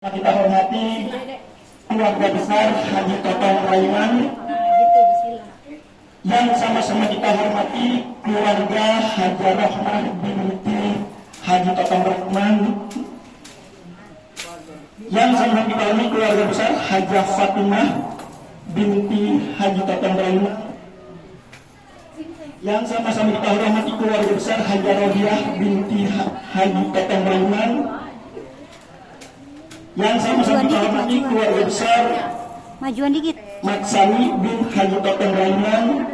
Kita hormati keluarga besar Haji Totong Raiman, yang sama-sama kita hormati keluarga Haji Rohmah binti Haji Totong Raiman, yang sama kita hormati keluarga besar Haji Fatimah binti Haji Totong Raiman, yang sama-sama kita hormati keluarga besar Haji Rodiah binti Haji Totong Raiman, yang sama-sama kita hormati keluarga besar majuan dikit Maksani bin Haji Totong Raiman,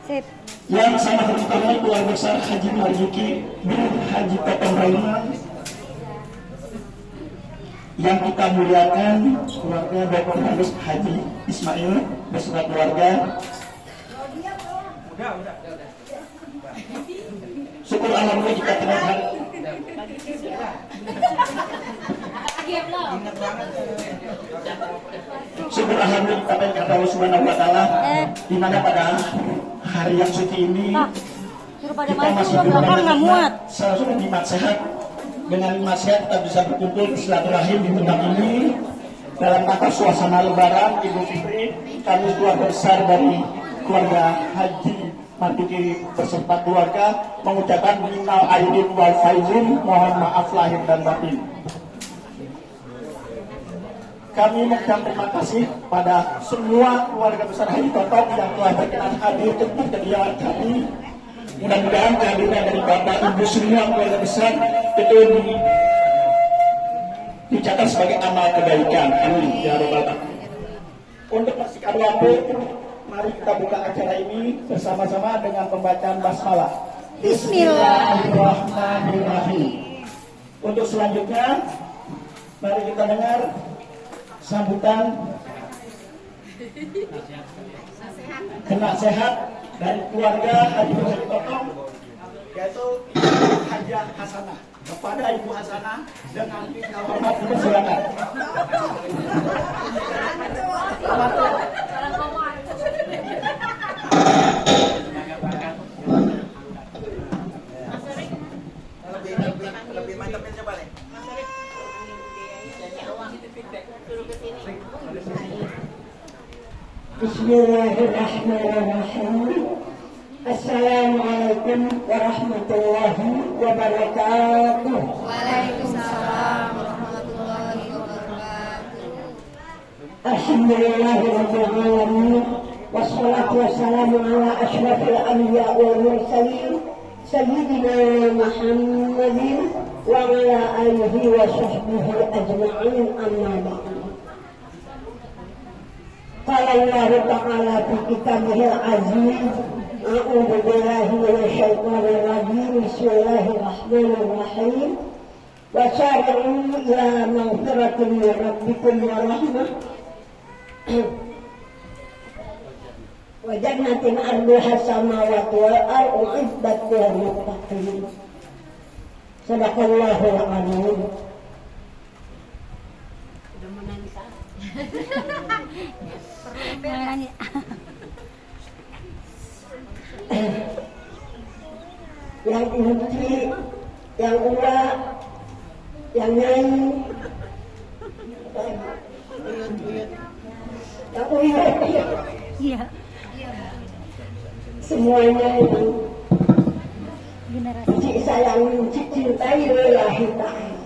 sip. yang sama-sama kita hormati keluarga besar Haji Marzuki bin Haji Totong Raiman, yang kita muliakan keluarga Dr. Agus Haji Ismail beserta keluarga. Syukur alhamdulillah kita terlihat. Syukur alhamdulillah kita kepada Allah Subhanahu wa taala, di mana pada hari yang suci ini kita masih berada sesuai nikmat sehat. Dengan nikmat sehat kita bisa berkumpul silaturahim di tempat ini dalam rangka suasana Lebaran Idul Fitri. Kami keluarga besar dari keluarga Haji Marzuki beserta keluarga mengucapkan minal aidin wal faizin, mohon maaf lahir dan batin. Kami mengucapkan terima kasih pada semua keluarga besar Haji Totong yang telah berkenan hadir ke kediaman kami. Mudah-mudahan kehadiran dari Bapak Ibu semua keluarga besar itu dicatat sebagai amal kebaikan. Amin ya rabbal alamin. Untuk persingkat waktu, mari kita buka acara ini bersama-sama dengan pembacaan basmalah. Bismillahirrahmanirrahim. Untuk selanjutnya, mari kita dengar sambutan kena sehat dari keluarga Haji Totong, yaitu Hajah Hasanah. Kepada Ibu Hasanah dengan kita hormat dipersilakan. Lebih mantapnya siapa nih? Bismillahirrahmanirrahim. Assalamualaikum warahmatullahi wabarakatuh. Waalaikumsalam warahmatullahi wabarakatuh. Alhamdulillahirabbil alamin. Wassalatu wassalamu ala asyrafil anbiya wal mursalin sayyidina Muhammadin wa ala alihi wa sahbihi ajma'in, amma ba'du. Qala Allah ta'ala fi kitabihil aziz, a'udzu billahi minasyaitonir rajim, bismillahirrahmanirrahim, wa sari'u ila maghfiratin min rabbikum wa rahmah wa jannatin arduha samawati wal ardu uiddat lil muttaqin. Sadaqallahul azim. Yang inti, yang ula, yang nyanyi, yang uyut, Iya. semuanya itu Generasi cik sayang, cik cintai lillahi ta'ala.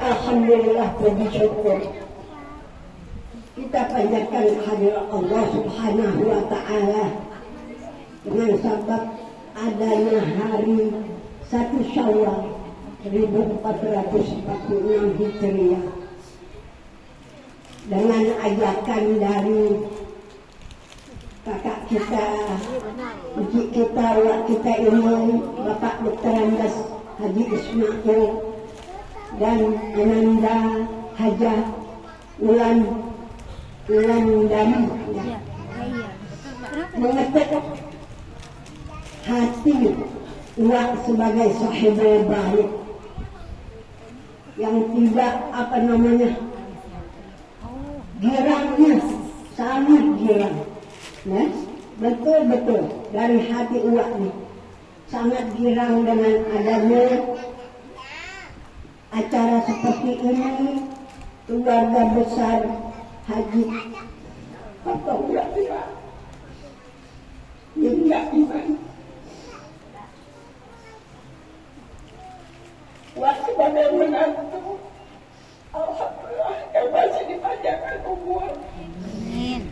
Alhamdulillah, puji syukur kita panjatkan kehadirat Allah Subhanahu wa ta'ala dengan sebab adanya hari 1 Syawal 1446 Hijriah, dengan ajakan dari kakak kita, uji kita, wak kita ini Bapak Dr. Andes Haji Ismail dan Ananda Hajah Wulandari ya, mengetuk hati Wak sebagai sahibul baik yang tidak girangnya sangat girang, ya? Betul-betul dari hati Wak nih sangat girang dengan adanya acara seperti ini keluarga besar Haji Potong Yatira Hingga Iman masih pada menantu. Alhamdulillah yang masih dipanjangkan umur. Amin.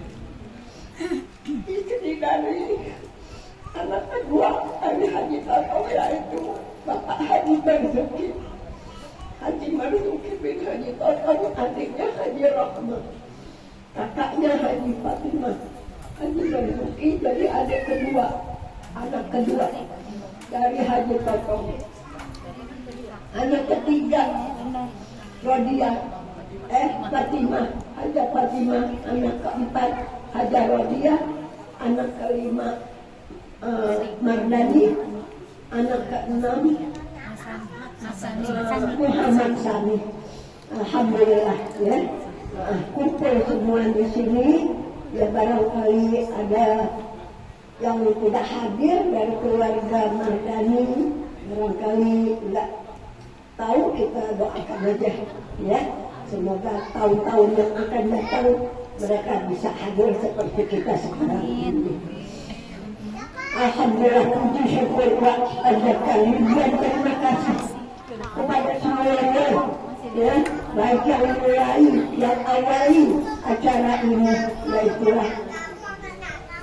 Ini dari anak kedua dari Haji Potong, yaitu Bapak Haji Marzuki. Haji Marzuki bin Haji Potong, adiknya Haji Rahmat, kakaknya Haji Fatimah. Haji Marzuki jadi adik kedua, anak kedua dari Haji Potong. Anak ketiga Rodia, Fatimah, Haja Fatimah. Anak keempat Haja Rodia. Anak kelima Mardani. Anak keenam Muhammad Sani. Alhamdulillah ya. Kumpul semua di sini. Ya barangkali ada yang tidak hadir dari keluarga Mardani, barangkali tidak tahu, kita doakan aja ya. Semoga tahun-tahun yang akan datang mereka bisa hadir seperti kita sekarang ini. Alhamdulillah, puji syukur ada kalian, terima kasih kepada semuanya ya, baik yang mulai, yang awali acara ini, yaitulah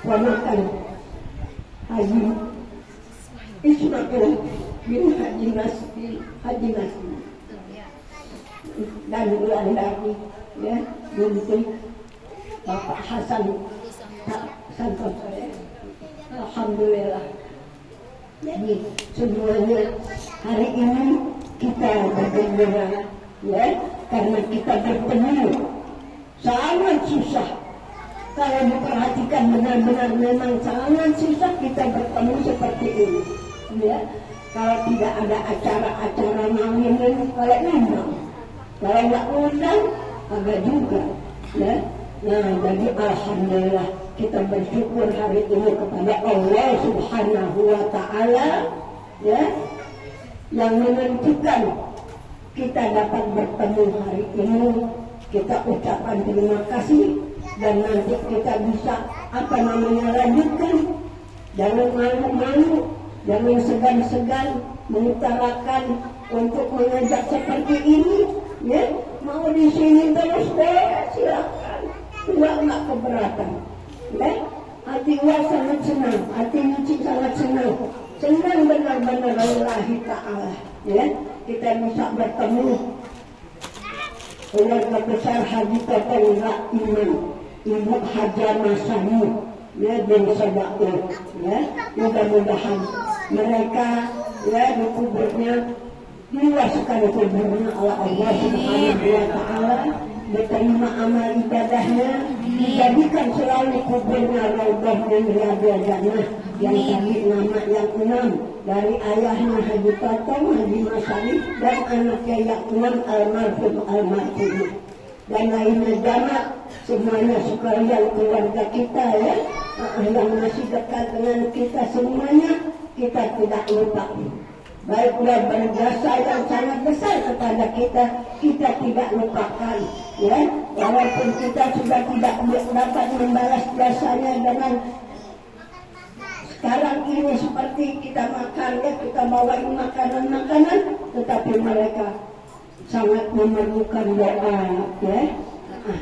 ponakan Haji Ismail bin Haji Nasri, dan Wulandari ya, binti Bapak Hasan Santoso ya. Alhamdulillah. Jadi semuanya hari ini kita bergembira ya, karena kita bertemu sangat susah. Kalau diperhatikan benar-benar memang sangat susah kita bertemu seperti ini ya. Kalau tidak ada acara-acara mauin, kalau undang, kalau nggak undang agak juga ya. Nah, jadi alhamdulillah kita bersyukur hari ini kepada Allah Subhanahu wa Ta'ala ya, yang menentukan kita dapat bertemu hari ini. Kita ucapkan terima kasih, dan nanti kita bisa lanjutkan. Jangan malu-malu, jangan segan-segan mengutarakan untuk mengajak seperti ini ya. Mau di sini terus deh, silakan, nggak keberatan ya. Hati Wa sangat senang, hati Nyuci sangat senang benar-benar lillahi ta'ala ya, kita bisa bertemu keluarga besar Haji Potong Iman, Ibu Haja Masani ya, bin Sadaul ya. Mudah-mudahan mereka ya dikuburnya, diluaskan kuburnya oleh Allah Subhanahu wa Ta'ala, diterima amal ibadahnya, dijadikan selalu kuburnya raudhah min riyadhil jannah. Yang tadi nama yang 6 dari ayahnya Haji Potong, Haji Masani, dan anaknya yang 6 almarhum almarhumah, dan lainnya jamaah semuanya sekalian keluarga kita ya, yang masih dekat dengan kita semuanya, kita tidak lupa. Baiklah, berjasa yang sangat besar kepada kita, kita tidak lupakan ya. Walaupun kita sudah tidak dapat membalas jasanya dengan sekarang ini seperti kita makan ya, kita bawain makanan-makanan, tetapi mereka sangat memerlukan doa ya.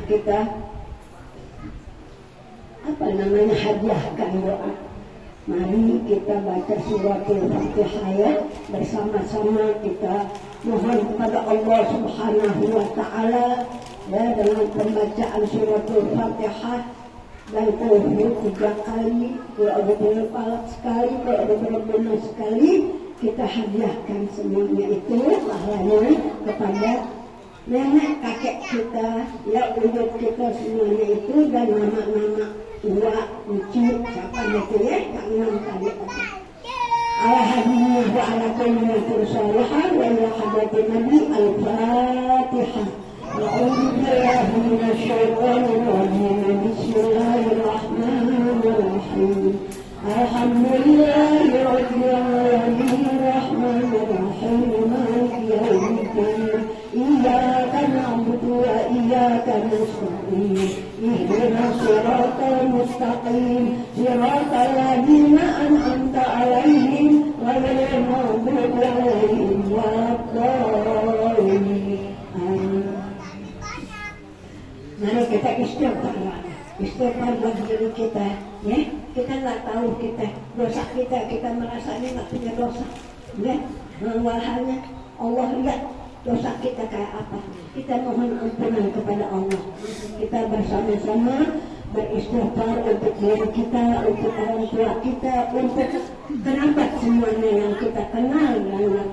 Kita hadiahkan doa. Mari kita baca suratul Fatihah ya, bersama-sama kita mohon kepada Allah Subhanahu wa Ta'ala ya, dengan pembacaan suratul Fatihah dan tauhid 3 kali, kalau ada berpalak sekali, kalau ada berbenah sekali, kita hadiahkan semuanya itu pahalanya kepada nenek kakek kita ya, urut kita semuanya itu, dan nama-nama tua, ucu, siapa itu ya, yang 6 tadi. Ala hadinihi wa ala kulli salihah wa ila hadratin Nabi al-Fatihah. A'udzu billahi minasy syaithanir rajim. Bismillahirrahmanirrahim. Alhamdulillahirabbil alamin arrahmanir rahim maliki yaumiddin. وإياك نستعين اهدنا الصراط المستقيم صراط الذين أنعمت عليهم غير المغضوب عليهم ولا الضالين. آمين. Mari kita istighfar buat diri kita, ya. Kita nggak tahu dosa kita merasa ini nggak punya dosa, ya. Malahannya Allah lihat dosa kita kayak apa. Kita mohon ampunan kepada Allah. Kita bersama-sama beristighfar untuk diri kita, untuk orang tua kita, untuk kerabat semuanya yang kita kenal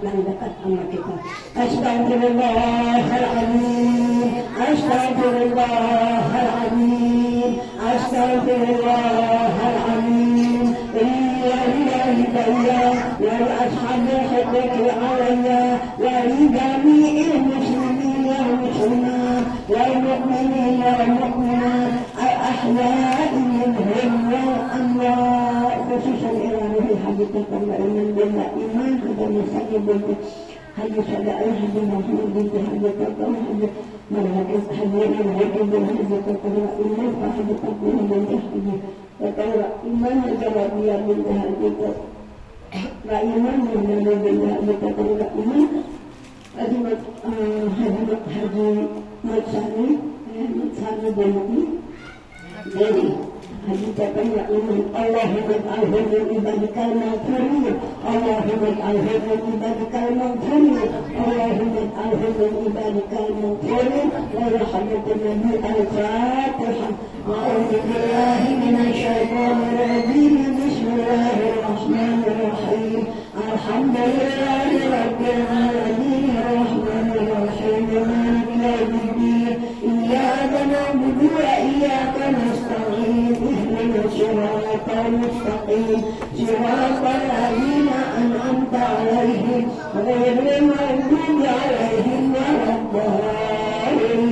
yang dekat sama kita. Astagfirullahaladzim, astagfirullahaladzim, astagfirullahaladzim. Lillahi ta'ala wa li ashabi haqqi alayya wa li jami'il muslimin wal muslimat wal mu'minin wal mu'minat al-ahya'i minhum wal amwat. Khususan ilahi haditskan iman bila iman ada masanya boleh hadis ada hadis Muhammad bin hadis atau hadis hadis iman hadis takbir dan hadis kata iman adalah dia bin hadis la iman bin hadis kata iman hadis matsani dari hadis kata iman Allahumma ij'alhu min ibadikal maghfurin Allahumma ij'alhu min ibadikal maghfurin Allahumma ij'alhu min ibadikal maghfurin wa rahmatul nabi al-fatihah. A'udzu billahi minasy syaithanir rajim. Bismillahirrahmanirrahim. Alhamdulillahi rabbil alamin arrahmanir rahim maliki yaumiddin iyyaka na'budu wa iyyaka nasta'in ihdinas siratal mustaqim siratal ladzina an'amta 'alaihim ghairil maghdubi 'alaihim waladdallin.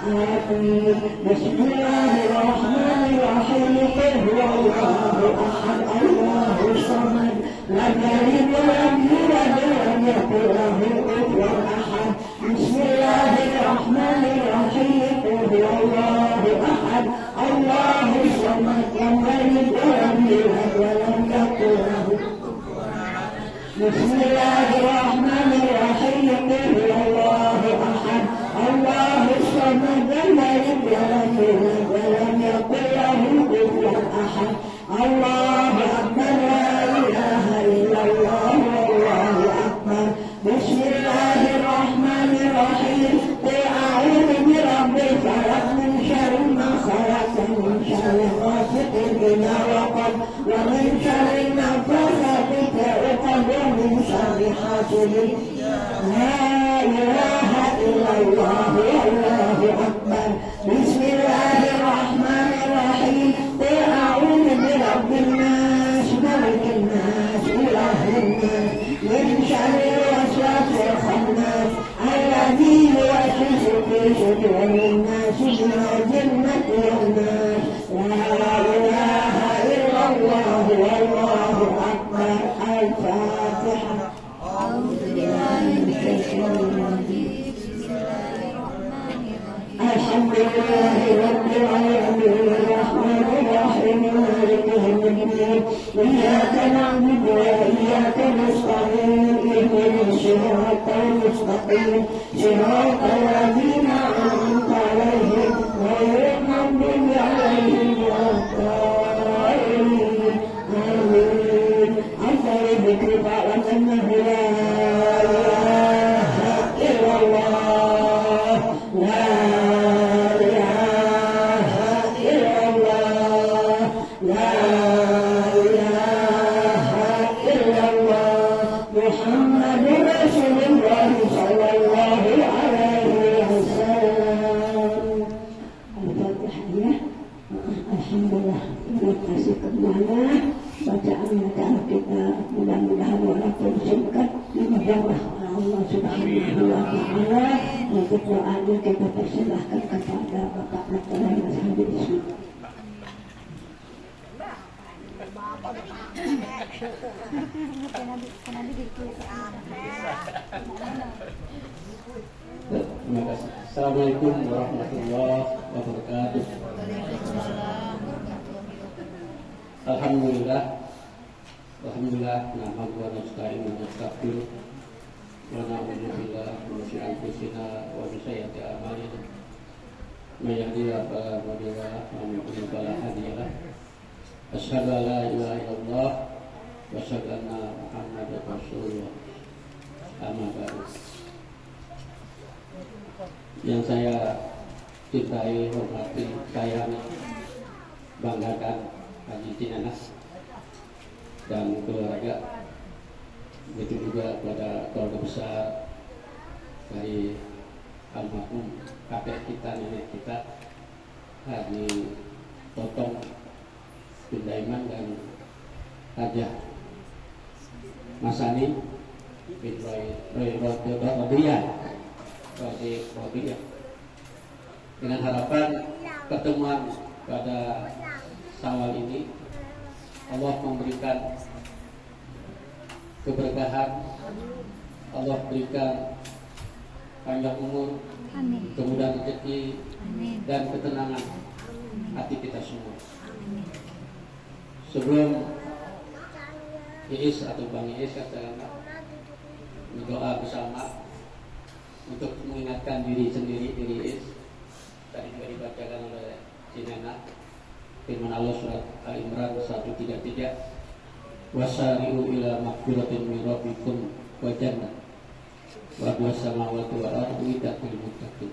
Amin. Bismillahirrahmanirrahim. Qul huwallahu ahad Allahus samad lam yalid wa lam yulad wa lam yakul lahu kufuwan ahad. Bismillahirrahmanirrahim. Qul huwallahu ahad Allahus samad lam yalid wa lam yulad wa lam yakul lahu kufuwan ahad. Bismillahirrahmanirrahim. Qul huwallahu ahad Allahus samad lam yalid wa lam yulad wa lam yakul lahu kufuwan ahad. Allahu akbar, la ilaha illallah, wallahu akbar. Bismillahirrahmanirrahim. Qul a'udzu birabbil falaq min syarri ma khalaq min syarri ghasiqin idza waqab wa min syarri nafathati fil 'uqad wa min syarri hasidin. La ilaha illallah, wallahu akbar. Bismillahirrahmanirrahim. Qul a'udzu birabbin nas, malikin nas, ilahin nas, min syarril waswasil khannas, alladzi yuwaswisu fi sudurin nas, minal jinnati wan nas. La ilaha illallah, wallahu akbar. Al-Fatihah. A'udzu billahi minasyaitonir rajim. Alhamdulillahi rabbil alamin arrahmanir rahim maliki yaumiddin iyyaka na'budu wa iyyaka nasta'in ihdinas siratal mustaqim siratal ladzina an'amta 'alaihim ghairil maghdubi 'alaihim waladdallin. Amin. Anta dzikri fa'lamannahu la ilaha illallah la bacaan kita mudah-mudahan walaupun singkat dijawab Allah Subhanahu wa taala. Untuk doanya kita persilahkan kepada Bapak Dr. Mas Habib Bismillah. Terima kasih. Assalamualaikum warahmatullahi wabarakatuh. Alhamdulillah. Alhamdulillah. Nahmadu wa nasta'inu wa nastaghfiruh. Wa na'udzu billahi min syururi anfusina wa min sayyiati a'malina. May yahdihillahu fala mudilla lahu wa may yudlil fala hadiya lahu. Asyhadu an la ilaha illallah wa asyhadu anna Muhammadar Rasulullah. Amma ba'du. Yang saya cintai, hormati, sayangi, banggakan Haji Cinanas dan keluarga, begitu juga kepada keluarga besar dari almarhum kakek kita, nenek kita Haji Totong Bindaiman dan Hajah Masani bin Rodiyah, dengan harapan pertemuan pada Syawal ini Allah memberikan keberkahan, Allah berikan panjang umur, Amin. kemudahan rezeki, Amin. dan ketenangan hati kita semua. Sebelum Iis atau Bang Iis katakanlah berdoa bersama untuk mengingatkan diri sendiri, diri Iis. Tadi juga dibacakan oleh Cinena firman Allah surat Al-Imran 133, wasari'u ila maghfiratin min rabbikum wa jannah wa arduhas samawati wal ardu uiddat lil muttaqin,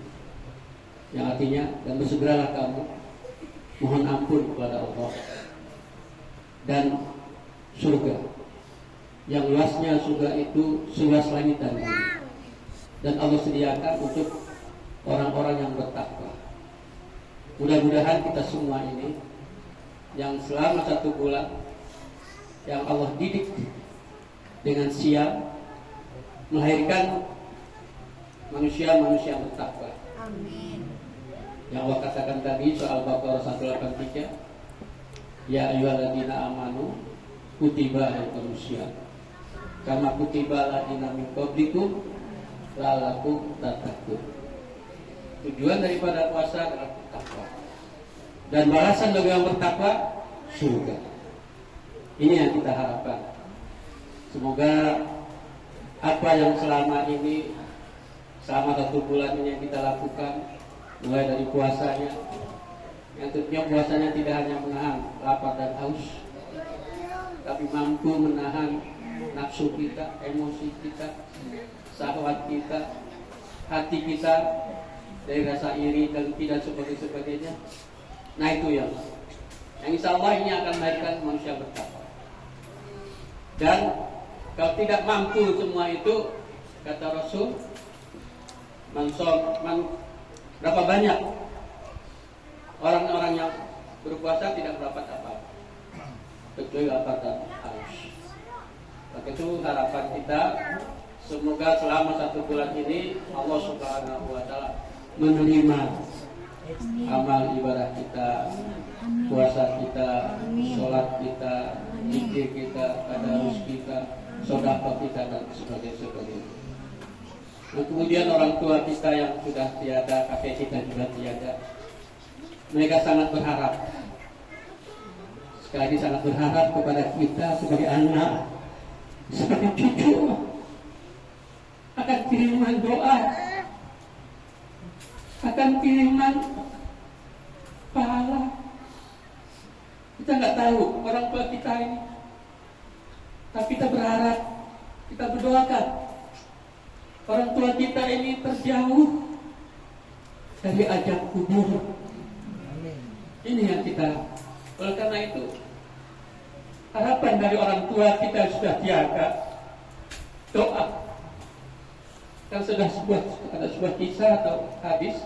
yang artinya, dan bersegeralah kamu mohon ampun kepada Allah dan surga yang luasnya surga itu seluas langit dan bumi, dan Allah sediakan untuk orang-orang yang bertakwa. Mudah-mudahan kita semua ini yang selama 1 bulan yang Allah didik dengan siap melahirkan manusia-manusia yang bertakwa. Amin. Yang Allah katakan tadi soal Baqarah 183, ya ayyuhalladzina amanu kutiba alaikumus syiyam kama kutiba aladzina min qablikum la'allakum tattaqun. Tujuan daripada puasa adalah bertakwa, dan balasan bagi yang bertakwa surga. Ini yang kita harapkan. Semoga apa yang selama ini, selama 1 bulan ini yang kita lakukan, mulai dari puasanya, yang tentunya puasanya tidak hanya menahan lapar dan haus, tapi mampu menahan nafsu kita, emosi kita, syahwat kita, hati kita dari rasa iri dan tidak sebagainya. Nah itu yang insya Allah ini akan melahirkan manusia bertakwa. Dan kalau tidak mampu semua itu, kata Rasul, berapa banyak orang-orang yang berpuasa tidak mendapat apa-apa kecuali lapar dan haus. Maka itu harapan kita, semoga selama 1 bulan ini Allah Subhanahu wa Ta'ala menerima amal ibadah kita, puasa kita, sholat kita, zikir kita, tadarus kita, sedekah kita, dan sebagainya. Dan kemudian orang tua kita yang sudah tiada, kakek kita juga tiada, mereka sangat berharap, sekali lagi sangat berharap kepada kita sebagai anak, sebagai cucu, akan kiriman doa, akan kiriman pahala. Kita nggak tahu orang tua kita ini, tapi kita berharap, kita berdoakan orang tua kita ini terjauh dari azab kubur. Ini yang kita, oleh karena itu harapan dari orang tua kita sudah tiada, doa. Kan sudah ada sebuah kisah atau hadis,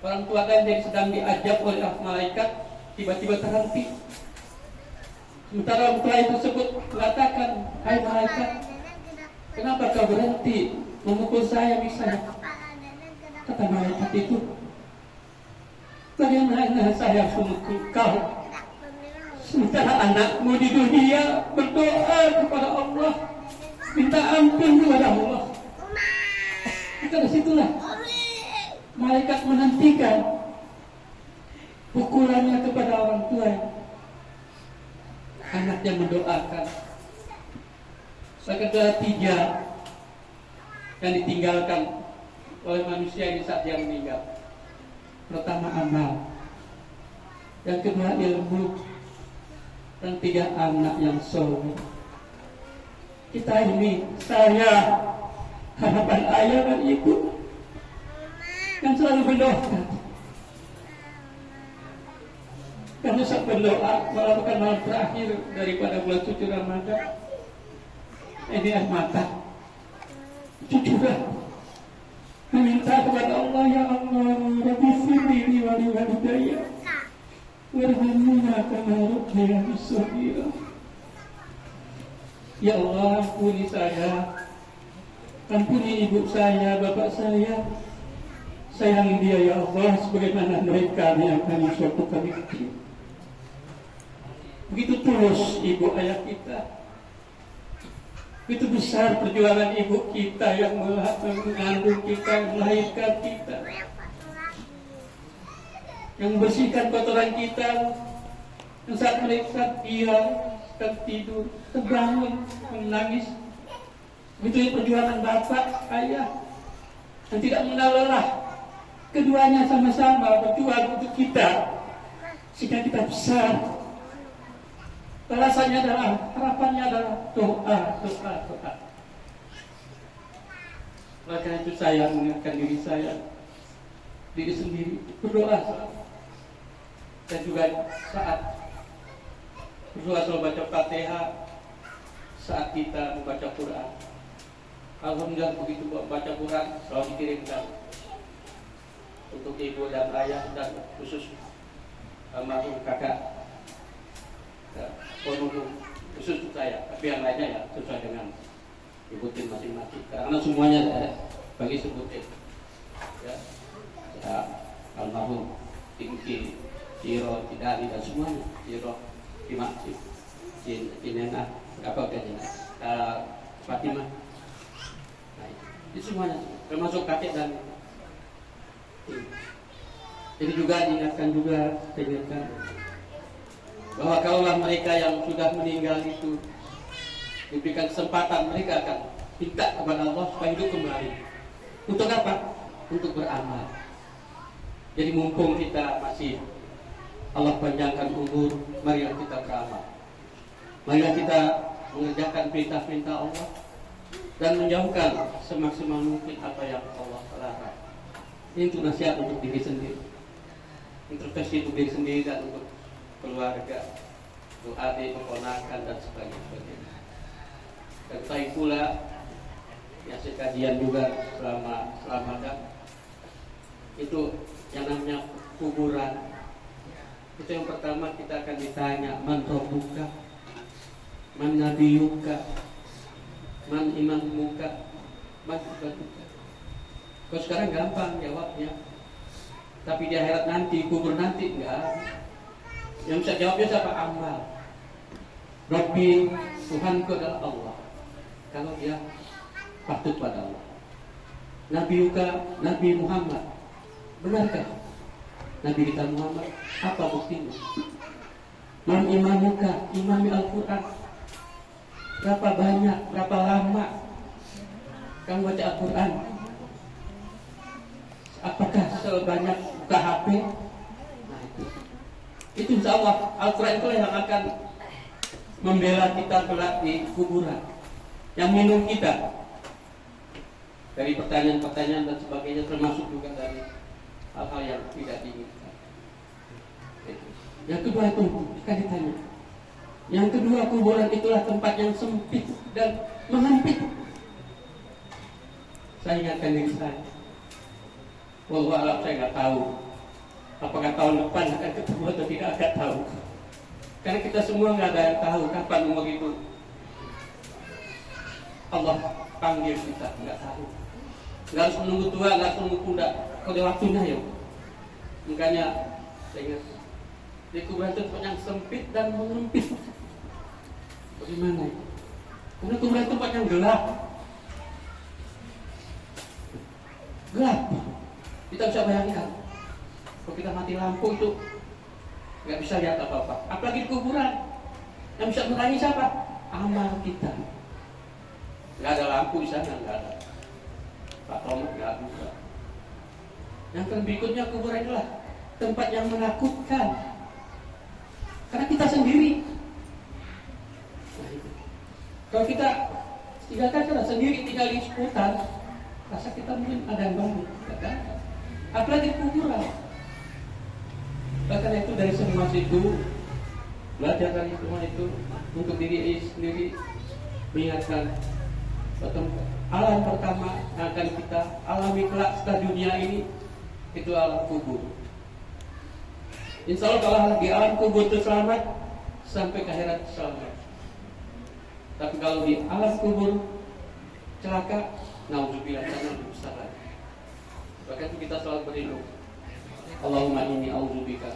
orang tua kan jadi sedang diajak oleh malaikat, tiba-tiba terhenti. Sementara orang tua itu sebut mengatakan, hai malaikat, kenapa kau berhenti memukul saya misalnya? Kata malaikat itu, bagaimana saya harus memukul kau? Sementara anakmu di dunia berdoa kepada Allah, minta ampun kepada Allah. Maka disitulah malaikat menantikan pukulannya kepada orang tua. Anaknya mendoakan. Sekedar 3 yang ditinggalkan oleh manusia ini saat dia meninggal. Pertama amal, yang kedua ilmu, dan 3 anak yang soleh. Kita ini, saya, harapan ayah dan ibu yang selalu berdoa. Karena saat berdoa melakukan malam terakhir daripada bulan suci Ramadan, ini air mata jujurlah meminta kepada Allah, ya Allah, Rabbi firli wa li walidayya warhamhuma kama rabbayani shaghira. Ya Allah, ampuni saya, ampuni ibu saya, bapak saya, sayangi dia ya Allah sebagaimana mereka yang kami suatu kali. Begitu tulus ibu ayah kita, begitu besar perjuangan ibu kita yang mengandung kita, melahirkan kita, yang membersihkan kotoran kita, yang saat mereka dia sedang tidur, terbangun, menangis. Begitu perjuangan bapak, ayah, yang tidak mengenal lelah. Keduanya sama-sama berjuang untuk kita, sehingga kita besar. Alasannya adalah, harapannya adalah doa. Oleh karena itu saya mengingatkan diri sendiri, berdoa. Dan juga saat berdoa selalu baca Fatihah, saat kita membaca Quran. Alhamdulillah begitu baca Quran selalu dikirimkan untuk ibu dan ayah dan khusus almarhum kakak. Khusus untuk saya, tapi yang lainnya ya sesuai dengan ikutin masing-masing. Karena semuanya bagi sebutin. Ya, almarhum Tingki, Ciro, Tidani dan semuanya. Ciro, Timaksi, Cinena, apa kayaknya? Fatimah. Nah, itu semuanya termasuk kakek dan ini juga diingatkan bahwa kalaulah mereka yang sudah meninggal itu diberikan kesempatan, mereka akan minta kepada Allah supaya hidup kembali. Untuk apa? Untuk beramal. Jadi mumpung kita masih Allah panjangkan umur, marilah kita beramal. Marilah kita mengerjakan perintah-perintah Allah dan menjauhkan semaksimal mungkin apa yang Allah larang. Ini untuk nasihat untuk diri sendiri, introspeksi untuk diri sendiri dan untuk keluarga, untuk adik, keponakan dan sebagainya. Dan ketahui pula yang kajian juga selama Ramadan itu yang namanya kuburan. Itu yang pertama kita akan ditanya, man rabbuka, man nabiyuka, man imamuka, man ibatuka. Kalau sekarang gampang jawabnya, tapi di akhirat nanti, kubur nanti enggak. Yang bisa jawabnya siapa? Amal. Rabbi, Tuhanku adalah Allah. Kalau dia patut pada Allah. Nabiuka, Nabi Muhammad, benarkah Nabi kita Muhammad? Apa buktinya? Man imamuka, imami Al-Quran. Berapa banyak, berapa lama kamu baca Al-Quran? Apakah sebanyak buka HP? Nah itu insya Allah Al-Quran itu yang akan membela kita kelak di kuburan, yang minum kita dari pertanyaan-pertanyaan dan sebagainya, termasuk juga dari hal-hal yang tidak diinginkan. Yang kedua itu kita ditanya. Yang kedua, kuburan itulah tempat yang sempit dan menyempit. Saya ingatkan diri saya, wallahu a'lam, saya nggak tahu apakah tahun depan akan ketemu atau tidak, akan tahu. Karena kita semua nggak ada yang tahu kapan umur itu Allah panggil kita, nggak tahu. Nggak harus menunggu tua, nggak harus menunggu muda. Kalau waktunya ya. Makanya saya ingat di kuburan itu tempat yang sempit dan menyempit. Bagaimana? Karena kuburan tempat yang gelap. Gelap. Kita bisa bayangkan, kalau kita mati lampu itu nggak bisa lihat apa-apa. Apalagi di kuburan, yang bisa menerangi siapa? Amal kita. Nggak ada lampu di sana, nggak ada. Pak Tomo nggak ada. Yang berikutnya kuburan adalah tempat yang menakutkan, karena kita sendiri. Nah, itu. Kalau kita tinggalkan sendiri, tinggal di seputar, rasa kita mungkin ada yang baru, ya kan? Apalagi kuburan. Bahkan itu dari semua itu, belajar dari semua itu untuk diri sendiri, mengingatkan alam pertama yang akan kita alami kelak setelah dunia ini, itu alam kubur. Insya Allah kalau di alam kubur itu selamat, sampai ke akhirat selamat. Tapi kalau di alam kubur celaka, naudzubillah, jangan lebih besar lagi. Maka itu kita selalu berlindung. Allahumma inni a'udzubika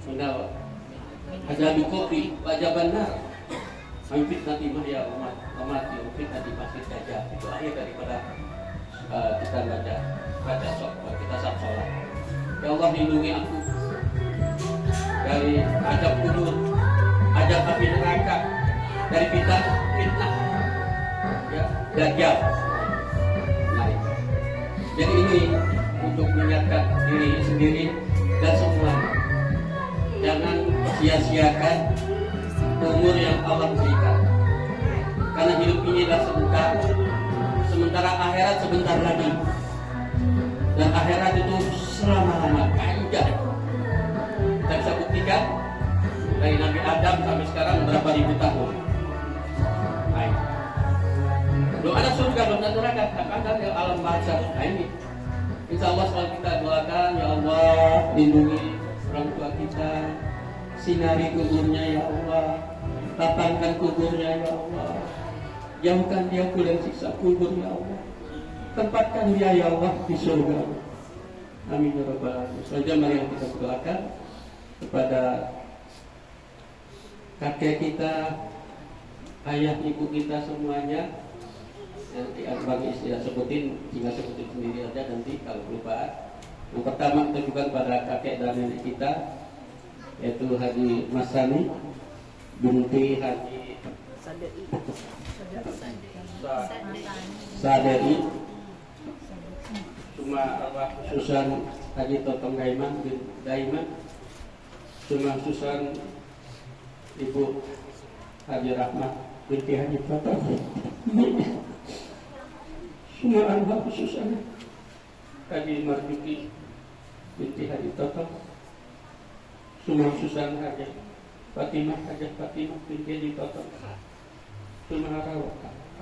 minal azabil qabri wa azaban nar. Min fitnati mahya wa mamati wa fitnati masjid dajjal. Itu akhir daripada kita baca kita saat sholat. Ya Allah, lindungi aku dari azab kubur, azab api neraka, dari fitnah ya, dajjal. Jadi ini untuk mengingatkan diri sendiri dan semua, jangan sia-siakan umur yang Allah berikan, karena hidup ini adalah sebentar, sementara akhirat sebentar lagi, dan akhirat itu selama-lama panjang. Kita bisa buktikan dari Nabi Adam sampai sekarang berapa ribu tahun. Baik. Belum ada surga, belum ada neraka, ada yang alam barzakh. Nah ini, insya Allah selalu kita doakan, ya Allah, lindungi orang tua kita, sinari kuburnya ya Allah, lapangkan kuburnya ya Allah, jauhkan dia dari siksa kubur ya Allah, tempatkan dia ya Allah di surga. Amin ya rabbal alamin. Selanjutnya mari kita berdoakan kepada kakek kita, ayah ibu kita semuanya. Nanti bagi istilah sebutin, tinggal sebutin sendiri aja nanti kalau lupa. Yang pertama kita juga pada kakek dan nenek kita, yaitu Haji Masani binti Haji Saderi, cuma arwah Susan Haji Totong Daiman bin Daiman, cuma Susan Ibu Haji Rahmat binti Haji Totong, semua arwah Susan Haji Marjuki binti Haji Totong, semua Susan Haji Fatimah binti Haji Totong, semua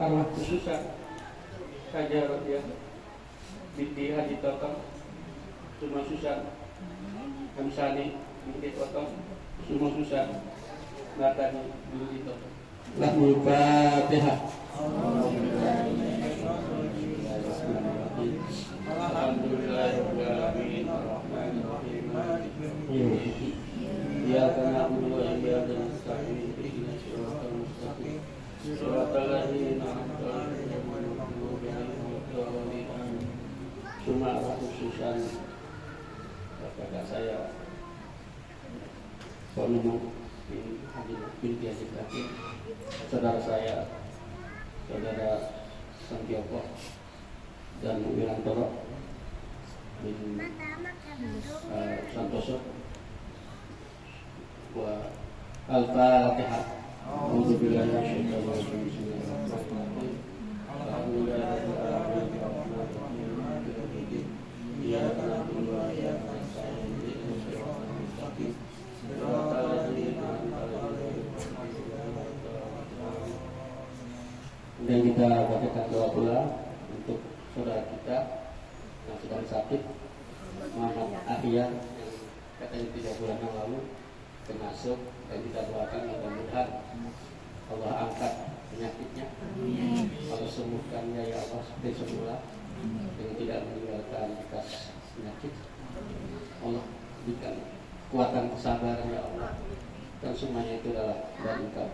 arwah Susan Haji Rodiah binti Haji Totong, semua Susan Hamsani binti Totong, semua Susan Natani binti Totong. Lahul Fatihah. Alhamdulillahirrahmanirrahim. Iyyaka na'budu wa iyyaka nasta'in. Ihdinas siratal mustaqim. Siratal ladzina an'amta 'alaihim ghairil maghdubi 'alaihim waladdallin. Cuma khususan kakak saya Ponumu binti Haji Hakim, saudara saya, saudara Santioko dan Wirantoro bin Santoso. Wa Al-Fatihah. Alhamdulillah. Dan kita bacakan doa pula untuk saudara kita yang sedang sakit, Muhammad Ahya, yang katanya 3 bulan yang lalu kena stroke, dan kita doakan mudah-mudahan Allah angkat penyakitnya, Allah sembuhkannya ya Allah seperti semula, dengan tidak meninggalkan bekas penyakit. Allah berikan kekuatan kesabaran ya Allah, dan semuanya itu adalah dari Engkau.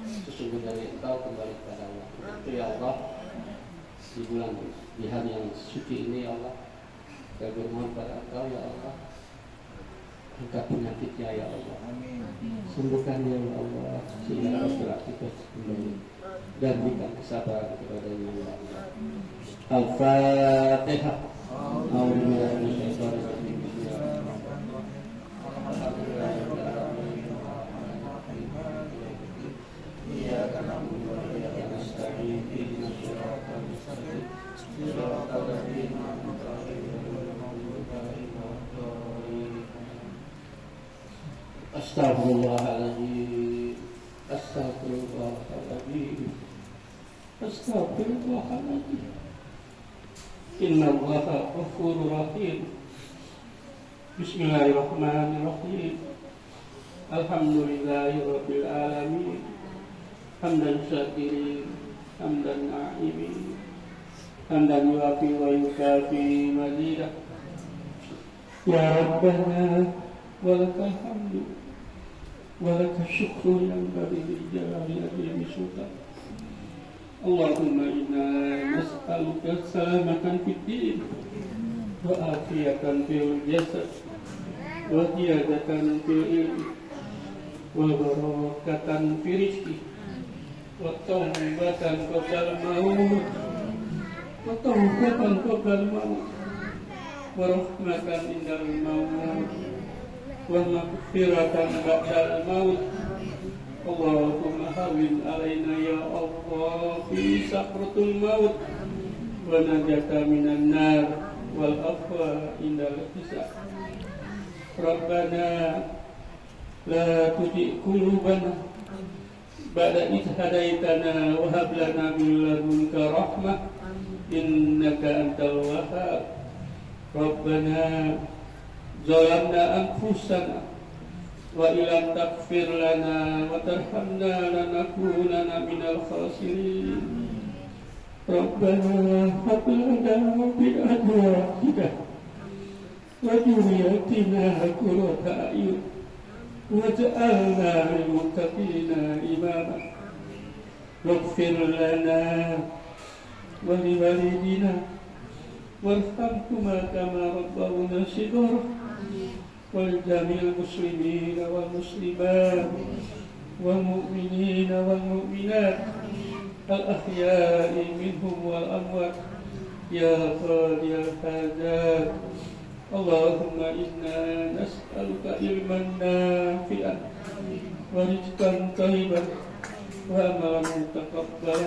Sesungguhnya dari Engkau kembali kepada Allah. Itu ya Allah, di bulan, di hari yang suci ini ya Allah, Kami bermohon pada Engkau ya Allah, angkat penyakitnya ya Allah, sembuhkannya ya Allah, sehingga beraktivitas kembali dan berikan kesabaran kepadanya ya Allah. Al-Fatihah. Astagfirullahaladzim. Astagfirullahaladzim. Astagfirullahaladzim. Innallaha ghafurur rahim. Bismillahirrahmanirrahim. Alhamdulillahirabbil alamin. Hamdan syakirin, hamdan na'imin, hamdan yuafi wa yukafi mazidah. Ya Rabbana walakal hamdu walakal syukru yang bari jalali azimi sultan. Allahumma inna nas'aluka salamatan fid din wa afiyatan fil jasad wa ziyadatan fil ilmi wa barakatan fil rizqi wa taubatan qabla al-maut wa taubatan qabla al-maut wa rahmatan indal maut wa maghfiratan ba'da al-maut. Allahumma hawin alaina ya Allah fi sakratul maut wa najata minan nar wal afwa indal hisab. Rabbana la tuzigh qulubana ba'da idh hadaitana wa hab lana min ladunka rahmah innaka antal wahhab. Rabbana zalamna anfusana wa ilam taghfir lana wa tarhamna lanakunanna minal khasirin. Rabbana hab lana min azwajina wa dhurriyyatina qurrata a'yun waj'alna lil muttaqina imama. Waghfir lana wa li walidina warhamhuma kama rabbawna shighara والجميع المسلمين والمسلمات والمؤمنين والمؤمنات الأحياء منهم والأموات يا قاضي الحاجات. اللهم إنا نسألك علما نافعا ورزقا طيبا وعملا متقبلا.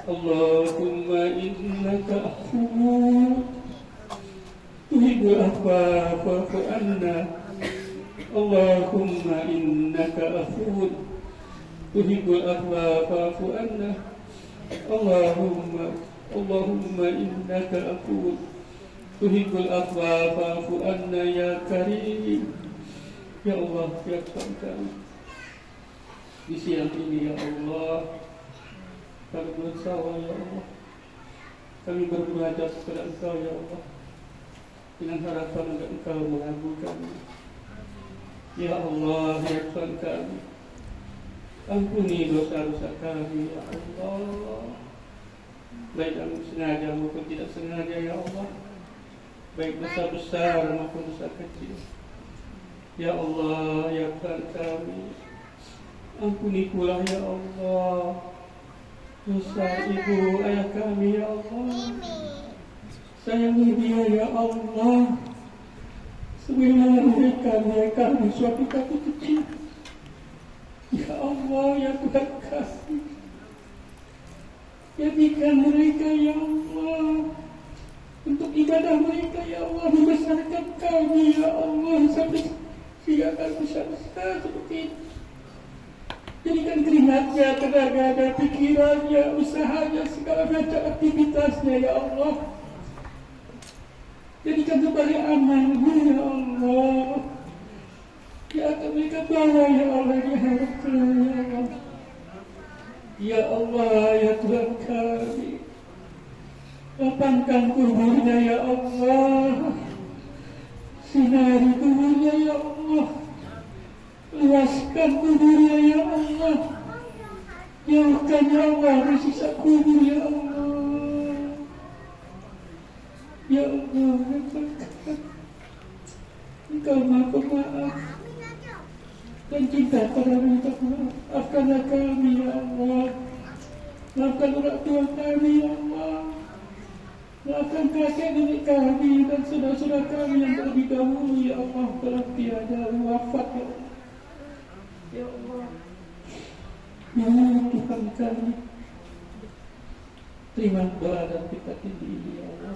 اللهم إنك عفو tuhibbul afwa fa'fu anna. Allahumma innaka afuwwun tuhibbul afwa fa'fu anna. Allahumma innaka afuwwun tuhibbul afwa fa'fu anna ya karim. Ya Allah, ya Tuhan kami, di siang ini ya Allah kami bersalah ya Allah, kami bermunajat kepada Engkau ya Allah dengan harapan agar Engkau mengabulkan. Ya Allah, ya Tuhan kami, ampuni dosa-dosa kami ya Allah, baik yang sengaja maupun tidak sengaja ya Allah, baik dosa besar maupun dosa kecil. Ya Allah, ya Tuhan kami, ampuni pula ya Allah dosa ibu ayah kami ya Allah. Sayangi dia ya Allah, sebagaimana mereka kami suatu kaki kecil. Ya Allah, ya Tuhan kami, jadikan mereka ya Allah untuk ibadah mereka ya Allah, membesarkan kami ya Allah sampai sehingga akan besar-besar seperti ini. Jadikan keringatnya, tenaganya, pikirannya, usahanya, segala macam aktivitasnya ya Allah, jadikan sebagai amalmu ya Allah. Ya akan mereka bawa ya Allah di hadapan ya Allah. Ya Allah, ya Tuhan kami, lapangkan kuburnya ya Allah, sinari kuburnya ya Allah, luaskan kuburnya ya Allah, jauhkan ya Allah dari siksa kubur ya Allah. Ya Allah, Engkau maha pemaaf dan cinta pada minta maaf. Maafkanlah kami ya Allah. Maafkan orang tua kami ya Allah. Maafkan kakek nenek kami dan saudara-saudara kami yang terlebih dahulu ya Allah telah tiada wafat ya Allah. Ya Allah, ya Tuhan kami, terima doa dan kita ini ya Allah.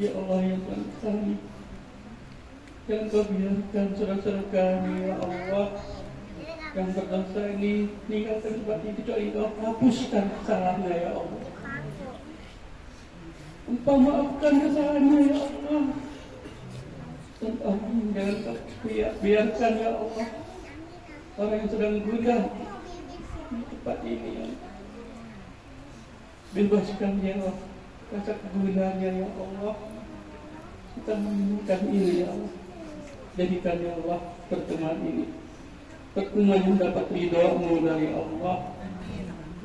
Ya Allah yang Tuhan kami, yang Kau biarkan saudara-saudara kami ya Allah yang berdosa ini meninggalkan tempat ini, kecuali Kau hapuskan kesalahannya ya Allah. Engkau maafkan kesalahannya ya Allah. Dan jangan Kau biarkan ya Allah orang yang sedang gundah di tempat ini ya. Bebaskan ya Allah rasa kegunaannya ya Allah. Kita menginginkan ini ya Allah. Jadikan ya Allah pertemuan ini pertemuan yang dapat ridho-Mu dari Allah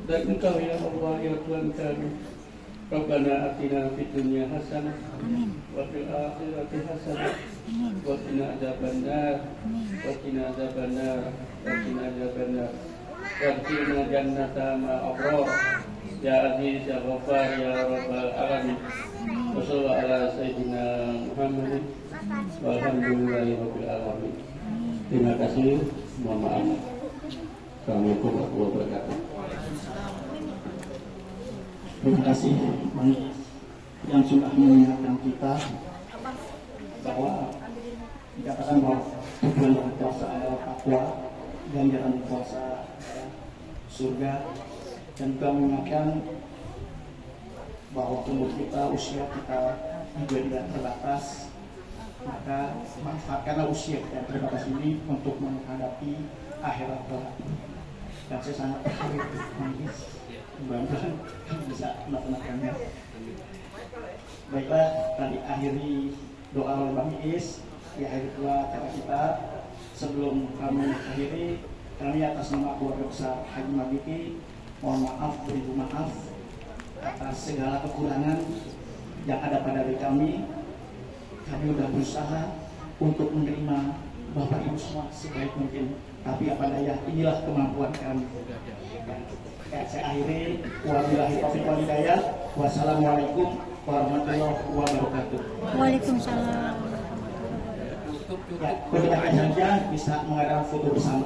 dan Engkau ya Allah ya Tuhan kami. Rabbana atina fid dunya hasanah wa fil akhirati hasanah wa qina adzabannar wa qina adzabannar wa qina adzabannar waghfirna jannata ma abrar ya aziz ya ghaffar ya rabbal alamin wa sallallahu ala sayyidina Muhammadin walhamdulillahi rabbil alamin. Terima kasih, mohon maaf. Assalamualaikum warahmatullahi wabarakatuh. Terima kasih yang sudah mengingatkan kita bahwa dikatakan bahwa tujuan puasa adalah takwa, ganjaran puasa surga, dan juga mengingatkan bahwa umur kita, usia kita juga tidak terbatas, maka manfaatkanlah usia yang terbatas ini untuk menghadapi akhirat kelak. Dan saya sangat tertarik nanti mudah-mudahan bisa melaksanakannya. Baiklah, tadi akhiri doa oleh Bang Iis, di akhir pula acara kita. Sebelum kami akhiri, kami atas nama keluarga besar Haji Mabiki mohon maaf, beribu maaf atas segala kekurangan yang ada pada diri kami. Kami sudah berusaha untuk menerima Bapak Ibu semua sebaik mungkin, tapi apa daya, inilah kemampuan kami. Saya akhiri, wabillahi taufiq wal hidayah. Wassalamualaikum warahmatullahi wabarakatuh. Waalaikumsalam. Ya, berbahagia saja bisa mengadakan foto bersama.